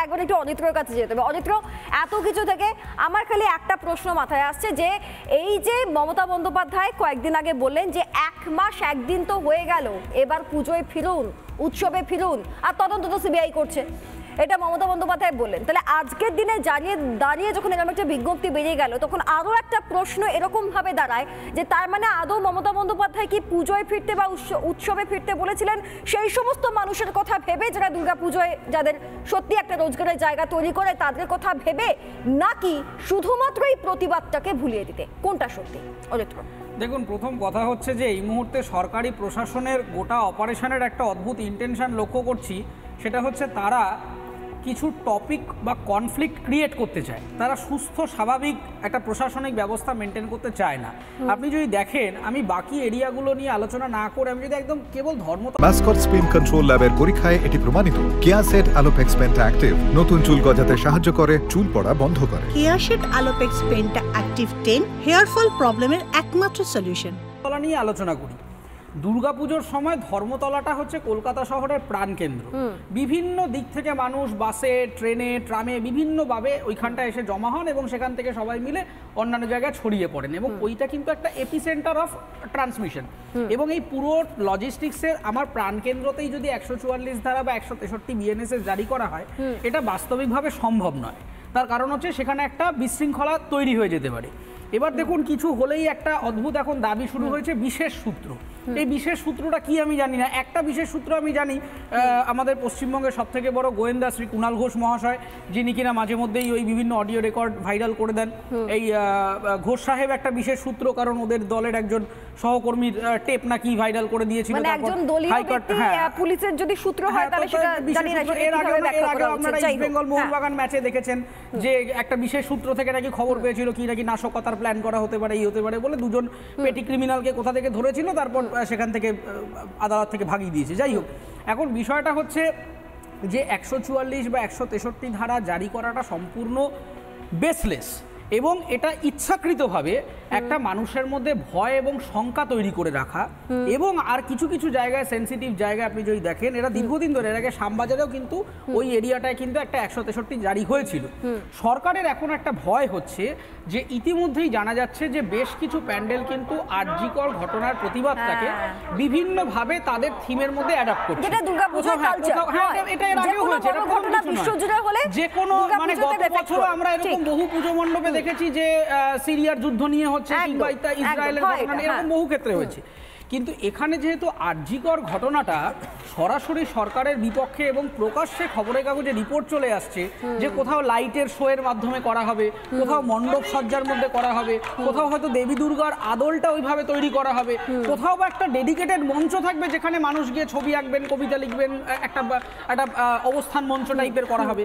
একবার একটু অদিত্রর কাছে যেতে হবে। অদিত্র, এত কিছু থেকে আমার খালি একটা প্রশ্ন মাথায় আসছে যে এই যে মমতা বন্দ্যোপাধ্যায় কয়েকদিন আগে বললেন যে 1 মাস 1 দিন তো হয়ে গেল, এবার পুজোয় ফিরুন, উৎসবে ফিরুন, আর তদন্ত তো সিবিআই করছে, এটা মমতা বন্দ্যোপাধ্যায় বললেন। তাহলে আজকের দিনে দাঁড়িয়ে যখন এরকম একটা বিজ্ঞপ্তি বেরিয়ে গেল, তখন আরও একটা প্রশ্ন এরকম ভাবে দাঁড়ায় যে তার মানে আদৌ মমতা বন্দ্যোপাধ্যায় কি পুজোয় ফিরতে বা উৎসবে ফিরতে বলেছিলেন সেই সমস্ত মানুষের কথা ভেবে যারা দুর্গা পুজোয় যাদের সত্যি একটা রোজগারের জায়গা তৈরি করে তাদের কথা ভেবে, নাকি শুধুমাত্র এই প্রতিবাদটাকে ভুলিয়ে দিতে? কোনটা সত্যি অজিত্র? দেখুন, প্রথম কথা হচ্ছে যে এই মুহূর্তে সরকারি প্রশাসনের গোটা অপারেশনের একটা অদ্ভুত ইন্টেনশন লক্ষ্য করছি। সেটা হচ্ছে তারা কিছু টপিক বা কনফ্লিক্ট ক্রিয়েট করতে চায়, তারা সুস্থ স্বাভাবিক একটা প্রশাসনিক ব্যবস্থা মেনটেন করতে চায় না। আপনি যদি দেখেন, আমি বাকি এরিয়াগুলো নিয়ে আলোচনা না করে আমি যদি একদম কেবল ধর্ম মাস্কট স্পিন কন্ট্রোল ল্যাবের পরীক্ষায় এটি প্রমাণিত। কেয়াসেট আলোপেক্স পেন্টা অ্যাক্টিভ নতুন চুল গজাতে সাহায্য করে, চুল পড়া বন্ধ করে। Keya Seth Alopex penta active 10 hair fall প্রবলেমের একমাত্র সলিউশন। ধর্মতলা নিয়ে আলোচনা করি। দুর্গাপুজোর সময় ধর্মতলাটা হচ্ছে কলকাতা শহরের প্রাণকেন্দ্র। বিভিন্ন দিক থেকে মানুষ বাসে, ট্রেনে, ট্রামে বিভিন্নভাবে ওইখানটা এসে জমা হন এবং সেখান থেকে সবাই মিলে অন্যান্য জায়গায় ছড়িয়ে পড়েন, এবং ওইটা কিন্তু একটা এপিসেন্টার অফ ট্রান্সমিশন। এবং এই পুরো লজিস্টিক্সের আমার প্রাণকেন্দ্রতেই যদি 144 ধারা বা 163 বিএনএসএস জারি করা হয়, এটা বাস্তবিকভাবে সম্ভব নয়। তার কারণ হচ্ছে সেখানে একটা বিশৃঙ্খলা তৈরি হয়ে যেতে পারে। এবার দেখুন, কিছু হলেই একটা অদ্ভুত এখন দাবি শুরু হয়েছে বিশেষ সূত্র। এই বিশেষ সূত্রটা কি আমি জানি না। একটা বিশেষ সূত্র আমি জানি, আমাদের পশ্চিমবঙ্গের সব থেকে বড় গোয়েন্দা শ্রী কুণাল ঘোষ মহাশয়, যিনি কিনা মাঝে মধ্যেই ওই বিভিন্ন অডিও রেকর্ড ভাইরাল করে দেন, এই ঘোষ সাহেব একটা বিশেষ সূত্র, কারণ ওদের দলের একজন সহকর্মীর টেপ নাকি ভাইরাল করে দিয়েছিল। মানে একজন দলীয় ব্যক্তি পুলিশের যদি সূত্র হয় তাহলে সেটা জানি না। এর আগে আপনারা ইস্ট বেঙ্গল মোহনবাগান ম্যাচে দেখেছেন যে একটা বিশেষ সূত্র থেকে নাকি খবর পেয়েছিল কি নাকি নাশকতার প্ল্যান করা হতে পারে, এই হতে পারে বলে দুজন পেটি ক্রিমিনালকে কোথা থেকে ধরেছিল, তারপর সেখান থেকে আদালত থেকে ভাগিয়ে দিয়েছে। যাই হোক, এখন বিষয়টা হচ্ছে যে 144 বা 163 ধারা জারি করাটা সম্পূর্ণ বেসলেস, এবং এটা ইচ্ছাকৃতভাবে একটা মানুষের মধ্যে ভয় এবং শঙ্কা তৈরি করে রাখা। এবং আর কিছু কিছু জায়গায়, সেন্সিটিভ জায়গায় আপনি যদি দেখেন, এরা দীর্ঘদিন ধরে, এর আগে শ্যামবাজারেও কিন্তু ওই এরিয়াটায় কিন্তু একটা 163 জারি হয়েছিল। সরকারের এখন একটা ভয় হচ্ছে যে ইতিমধ্যেই জানা যাচ্ছে যে বেশ কিছু প্যান্ডেল কিন্তু আরজিকর ঘটনার প্রতিবাদটাকে বিভিন্নভাবে তাদের থিমের মধ্যে অ্যাডাপ্ট করছে। যেটা দুর্গাপূজার কালচার, এটা এর আগেও হয়েছে, এটা ঘটনা বিশ্বজুড়ে হলে যে কোনো, মানে গত বছর আমরা এরকম বহু পুজো মণ্ডপে দেখেছি যে সিরিয়ার যুদ্ধ নিয়ে হচ্ছে, কিংবা ইসরায়েলের ঘটনা, এরকম বহু ক্ষেত্রে হয়েছে। কিন্তু এখানে যেহেতু আরজিকর ঘটনাটা সরাসরি সরকারের বিপক্ষে এবং প্রকাশ্যে খবরের কাগজে রিপোর্ট চলে আসছে যে কোথাও লাইটের শো এর মাধ্যমে করা হবে, কোথাও মণ্ডপ সজ্জার মধ্যে করা হবে, কোথাও হয়তো দেবী দুর্গার আদলটা ওইভাবে তৈরি করা হবে, কোথাও বা একটা ডেডিকেটেড মঞ্চ থাকবে যেখানে মানুষ গিয়ে ছবি আঁকবেন, কবিতা লিখবেন, একটা অবস্থান মঞ্চ টাইপের করা হবে।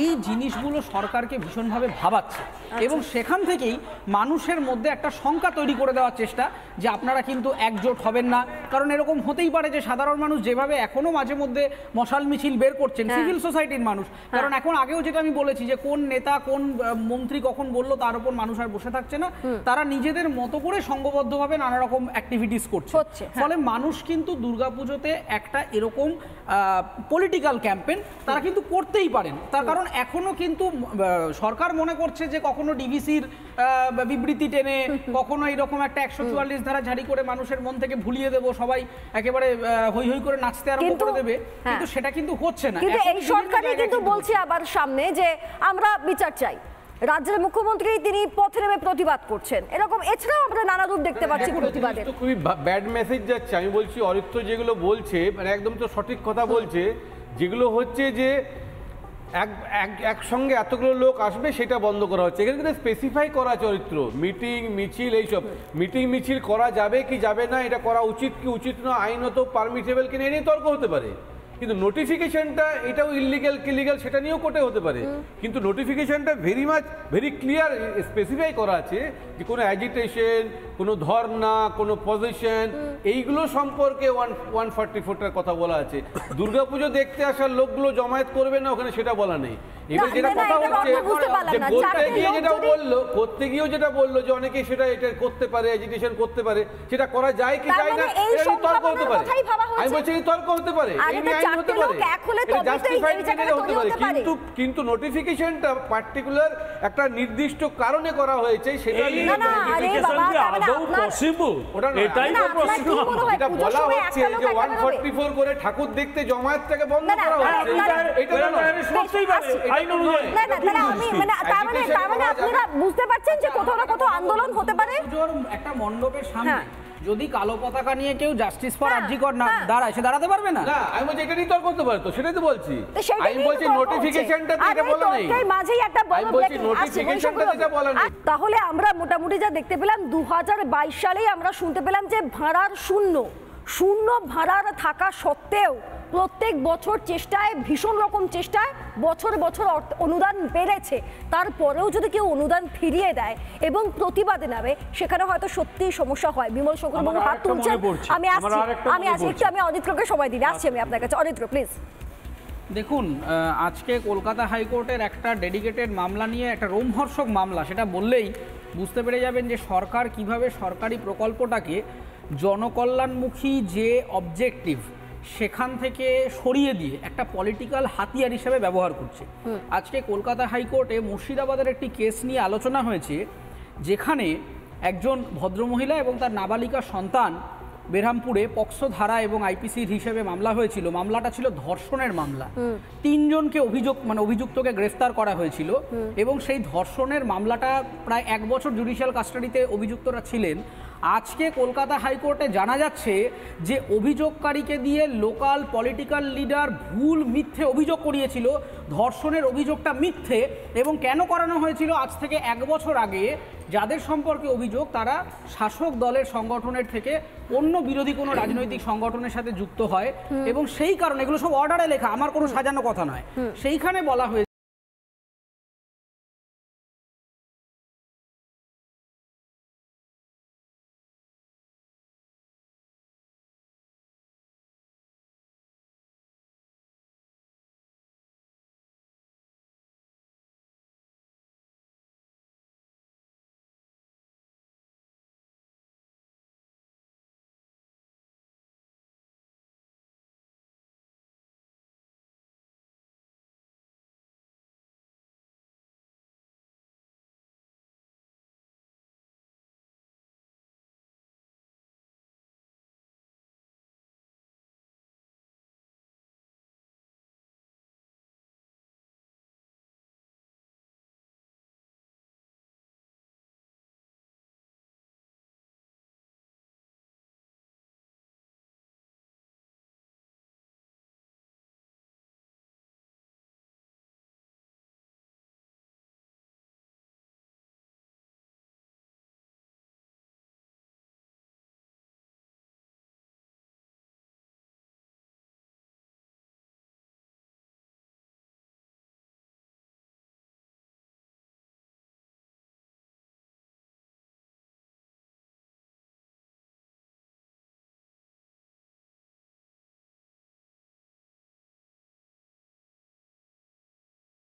এই জিনিসগুলো সরকারকে ভীষণভাবে ভাবাচ্ছে, এবং সেখান থেকেই মানুষের মধ্যে একটা শঙ্কা তৈরি করে দেওয়ার চেষ্টা যে আপনারা কিন্তু একজোট হবেন না। কারণ এরকম হতেই পারে যে সাধারণ মানুষ যেভাবে এখনো মাঝে মধ্যে মশাল মিছিল বের করছেন, সিভিল সোসাইটির মানুষ, কারণ এখন আগেও যেটা আমি বলেছি যে কোন নেতা কোন মন্ত্রী কখন বললো তার উপর মানুষ আর বসে থাকছে না, তারা নিজেদের মতো করে সংঘবদ্ধভাবে নানা রকম অ্যাক্টিভিটিস করছে। ফলে মানুষ কিন্তু দুর্গাপুজোতে একটা এরকম পলিটিক্যাল ক্যাম্পেইন তারা কিন্তু করতেই পারেন। তার কারণ এখনো কিন্তু সরকার মনে করছে যে কখনো ডিভিসির বিবৃতি টেনে, কখনো এরকম একটা 144 ধারা জারি করে মানুষের মন থেকে ভুলিয়ে দেবো, সবাই একেবারে হই হই করে নাচতে আরম্ভ করে দেবে, কিন্তু সেটা কিন্তু হচ্ছে না। কিন্তু এই সরকারই কিন্তু বলছে আবার সামনে যে আমরা বিচার চাই। রাজ্যের মুখ্যমন্ত্রী তিনি পথে নেমে প্রতিবাদ করছেন, এরকম এছাড়াও আমরা নানা রূপ দেখতে পাচ্ছি প্রতিবাদের। খুবই ব্যাড মেসেজ যাচ্ছে। আমি বলছি অরিত্র যেগুলো বলছে মানে একদম তো সঠিক কথা বলছে, যেগুলো হচ্ছে যে একসঙ্গে এতগুলো লোক আসবে সেটা বন্ধ করা হচ্ছে। এখানে কিন্তু স্পেসিফাই করা চরিত্র, মিটিং মিছিল, এইসব মিটিং মিছিল করা যাবে কি যাবে না, এটা করা উচিত কি উচিত না, আইনত পারমিটেবল কিনা, এ নিয়ে তর্ক হতে পারে। কিন্তু নোটিফিকেশনটা এটাও ইলিগাল কি লিগাল সেটা নিয়েও কোর্টে হতে পারে। কিন্তু নোটিফিকেশনটা ভেরি ক্লিয়ার স্পেসিফাই করা আছে যে কোনো অ্যাজিটেশন, কোনো ধর্না, কোনো পজিশন, এইগুলো সম্পর্কে 144টার কথা বলা আছে। দুর্গাপুজো দেখতে আসার লোকগুলো জমায়েত করবে না ওখানে সেটা বলা নেই। এবার যেটা কথা হচ্ছে যে করতে গিয়েও যেটা বললো যে অনেকে সেটা এটা করতে পারে, এজিটেশন করতে পারে, সেটা করা যায় কি যায় না এটা তর্ক হতে পারে। আমি বলছি তর্ক হতে পারে, এই নিয়ে আইন হতে পারে, জাস্টিফাইড হতে পারে, কিন্তু নোটিফিকেশনটা পার্টিকুলার একটা নির্দিষ্ট কারণে করা হয়েছে সেটা এটাই তো প্রশ্ন। এটা বলা হচ্ছে যে 144 করে ঠাকুর দেখতে জমায়েতটাকে বন্ধ করা হচ্ছে, এটা আপনারা বুঝতে পারছেন যে কোথাও না কোথাও আন্দোলন হতে পারে। একটা মণ্ডপের সামনে যদি কালো পতাকা নিয়ে কেউ জাস্টিস ফর আরজিকর না দাঁড়ায়, সে দাঁড়াতে পারবে না। না, আমি বলছি এটা নিয়ে তর্ক করতে পারে, তো সেটাই তো বলছি। আমি বলছি নোটিফিকেশনটা এটা বলা নেই, মাঝেই একটা বড় বলছি নোটিফিকেশনটা এটা বলা নেই। তাহলে আমরা মোটামুটি যা দেখতে পেলাম 2022 সালেই আমরা শুনতে পেলাম যে ভাড়ার শূন্য ভাড়ার থাকা সত্ত্বেও প্রত্যেক বছর চেষ্টায়, ভীষণ রকম চেষ্টায় বছর বছর অনুদান বেড়েছে, তারপরেও যদি কেউ অনুদান ফিরিয়ে দেয় এবং প্রতিবাদে নামে, সেখানে হয়তো সত্যি সমস্যা হয়। বিমল শঙ্কর বাবু হাত তুলছেন, আমি অদিত্রকে সময় দিই, আসছি আমি আপনার কাছে। অদিত্র প্লিজ। দেখুন, আজকে কলকাতা হাইকোর্টের একটা ডেডিকেটেড মামলা নিয়ে, একটা রোমহর্ষক মামলা, সেটা বললেই বুঝতে পেরে যাবেন যে সরকার কিভাবে সরকারি প্রকল্পটাকে জনকল্যাণমুখী যে অবজেক্টিভ সেখান থেকে সরিয়ে দিয়ে একটা পলিটিক্যাল হাতিয়ার হিসেবে ব্যবহার করছে। আজকে কলকাতা হাইকোর্টে মুর্শিদাবাদের একটি কেস নিয়ে আলোচনা হয়েছে, যেখানে একজন ভদ্রমহিলা এবং তার নাবালিকা সন্তান বেরহামপুরে পক্সো ধারা এবং আইপিসির হিসেবে মামলা হয়েছিল। মামলাটা ছিল ধর্ষণের মামলা। 3 জনকে অভিযুক্তকে গ্রেফতার করা হয়েছিল এবং সেই ধর্ষণের মামলাটা প্রায় 1 বছর জুডিশিয়াল কাস্টাডিতে অভিযুক্তরা ছিলেন। আজকে কলকাতা হাইকোর্টে জানা যাচ্ছে যে অভিযোগকারীকে দিয়ে লোকাল পলিটিক্যাল লিডার ভুল মিথ্যে অভিযোগ করিয়েছিল, ধর্ষণের অভিযোগটা মিথ্যে, এবং কেন করানো হয়েছিল, আজ থেকে 1 বছর আগে যাদের সম্পর্কে অভিযোগ তারা শাসক দলের সংগঠনের থেকে অন্য বিরোধী কোনো রাজনৈতিক সংগঠনের সাথে যুক্ত হয়, এবং সেই কারণে এগুলো সব অর্ডারে লেখা, আমার কোনো সাজানো কথা নয়, সেইখানে বলা হয়েছে